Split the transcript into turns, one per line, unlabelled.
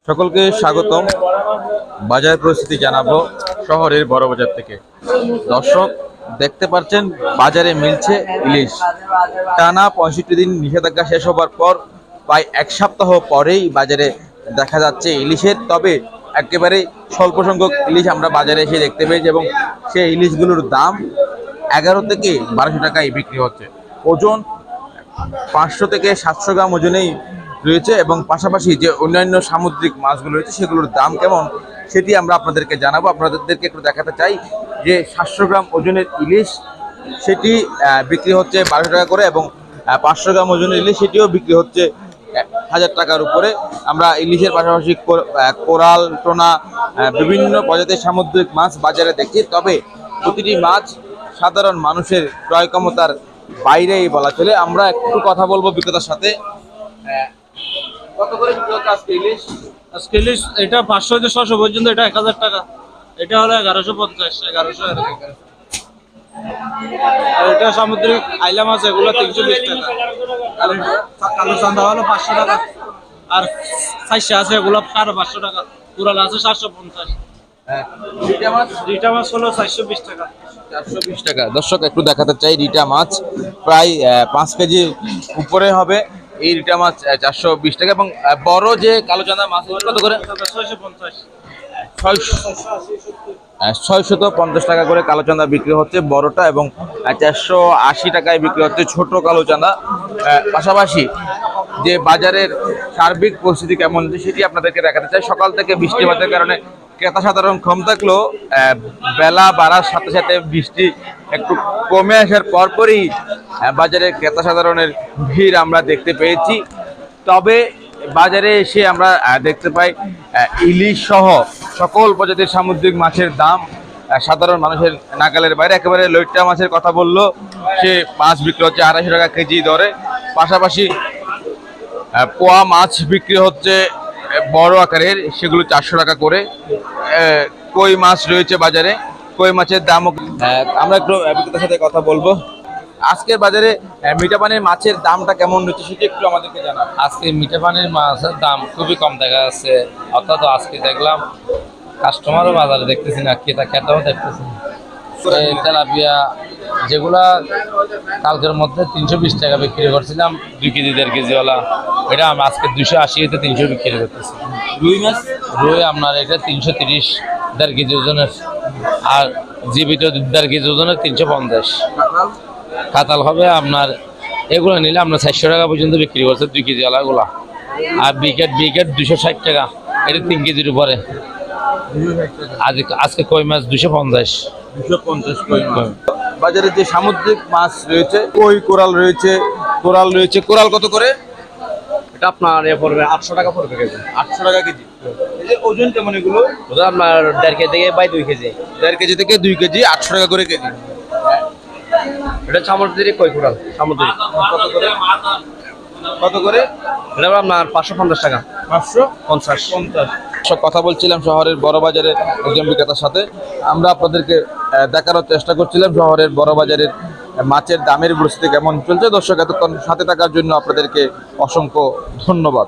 সকলকে স্বাগতম। বাজার পরিস্থিতি জানাবো শহরের বড় বাজার থেকে। দর্শক দেখতে পাচ্ছেন বাজারে মিলছে ইলিশ। টানা 65 দিন নিষেধাজ্ঞা শেষ হবার পর প্রায় এক সপ্তাহ পরেই বাজারে দেখা যাচ্ছে ইলিশের, তবে একেবারে স্বল্প সংখ্যক ইলিশ আমরা বাজারে এসে দেখতে পেয়েছি এবং সেই ইলিশগুলোর দাম 11 থেকে 1200 টাকায় বিক্রি হচ্ছে। ওজন 500 থেকে 700 গ্রাম ওজনেই রয়েছে এবং পাশাপাশি যে অন্যান্য সামুদ্রিক মাছগুলো রয়েছে সেগুলোর দাম কেমন সেটি আমরা আপনাদেরকে জানাবো। আপনাদেরকে একটু দেখাতে চাই যে 700 গ্রাম ওজনের ইলিশ সেটি বিক্রি হচ্ছে 1200 টাকা করে এবং 500 গ্রাম ওজনের ইলিশ সেটিও বিক্রি হচ্ছে 1000 টাকার উপরে। আমরা ইলিশের পাশাপাশি কোরাল, টোনা, বিভিন্ন প্রজাতির সামুদ্রিক মাছ বাজারে দেখি, তবে প্রতিটি মাছ সাধারণ মানুষের ক্রয় ক্ষমতার বাইরেই বলা চলে। আমরা একটু কথা বলবো বিক্রেতার সাথে। কত করে বিক্রি হচ্ছে আজকে ইলিশ?
আজকে ইলিশ এটা 500 থেকে 600 পর্যন্ত, এটা 1000 টাকা। এটা হলো 1150, 1100 আর এটা সামুদ্রিক আইলা মাছ, এগুলো 320 টাকা। আর কালো চান্দা হলো 500 টাকা, আর সাইশা আছে এগুলো 500 টাকা। কুরাল আছে 750। রিটা মাছ হলো 420 টাকা।
420 টাকা। দর্শক একটু দেখাতে চাই, রিটা মাছ প্রায় 5 কেজি উপরে হবে এই রিটা মাছ 420 টাকা। এবং বড় যে কালো চাঁদা মাছ কত করে?
650।
650 টাকা করে কালো চাঁদা বিক্রি হচ্ছে বড়টা, এবং 480 টাকায় বিক্রি হচ্ছে ছোট কালো চাঁদা। পাশাপাশি যে বাজারের সার্বিক পরিস্থিতি কেমন সেটি আপনাদেরকে দেখাতে চাই। সকাল থেকে বৃষ্টিপাতের কারণে ক্রেতা সাধারণ কম থাকলেও বেলা বাড়ার সাথে সাথে বৃষ্টি একটু কমে আসার পরপরই বাজারে ক্রেতা সাধারণের ভিড় আমরা দেখতে পেয়েছি। তবে বাজারে এসে আমরা দেখতে পাই ইলিশ সহ সকল প্রজাতির সামুদ্রিক মাছের দাম সাধারণ মানুষের নাগালের বাইরে। একেবারে লইট্টা মাছের কথা বললো, সে মাছ বিক্রি হচ্ছে 250 টাকা কেজি দরে। পাশাপাশি পোয়া মাছ বিক্রি হচ্ছে বড় আকারের, সেগুলো 400 টাকা করে। কই মাছ রয়েছে বাজারে, কই মাছের দামও। আমরা একটু বিক্রেতার সাথে কথা বলবো। আজকের বাজারে মিঠা পানির মাছের দামটা কেমন রয়েছে সেটা একটু আমাদেরকে জানান।
আজকে মিঠা পানির মাছের দাম খুবই কম দেখা যাচ্ছে। অর্থাৎ আজকে দেখলাম কাস্টমারও বাজারে দেখতেছি না, খেতেও দেখতেছি না। তেলাপিয়া যেগুলা কালকের মধ্যে 320 টাকা বিক্রি করছিলাম, 2 কেজি 1.5 কেজিওয়ালা, এটা আমরা আজকে 280 300 বিক্রি করতেছি। রুই আপনার এটা 330 1.5 কেজি ওজনের, আর জীবিত 1.5 কেজি ওজনের 350। কাতাল হবে আপনার, এগুলো নিলে আপনার 400 টাকা পর্যন্ত বিক্রি করছে 2 কেজিওয়ালা গুলা। আর বিকেট 260 টাকা, এটা 3 কেজির উপরে। আজকে কই মাছ 250
কই মাছ। বাজারে যে সামুদ্রিক মাছ রয়েছে, কই, কোরাল রয়েছে। কোরাল কত করে?
এটা আপনার পড়বে 800 টাকা পড়বে কেজি।
800 টাকা কেজি। এই যে ওজন কেমন এগুলো?
ওটা আপনার 1.5 কেজি থেকে 2 কেজি।
1.5 কেজি থেকে 2 কেজি, 800 টাকা করে কেজি।
এটা সামুদ্রিক কই কোরাল, সামুদ্রিক।
কত করে?
এটা আপনার 550 টাকা। 550।
সব কথা বলছিলাম শহরের বড় বাজারে একজন বিক্রেতার সাথে। আমরা আপনাদেরকে দেখানোর চেষ্টা করছিলাম শহরের বড় বাজারের মাছের দামের পরিস্থিতি কেমন চলছে। দর্শক এতক্ষণ সাথে থাকার জন্য আপনাদেরকে অসংখ্য ধন্যবাদ।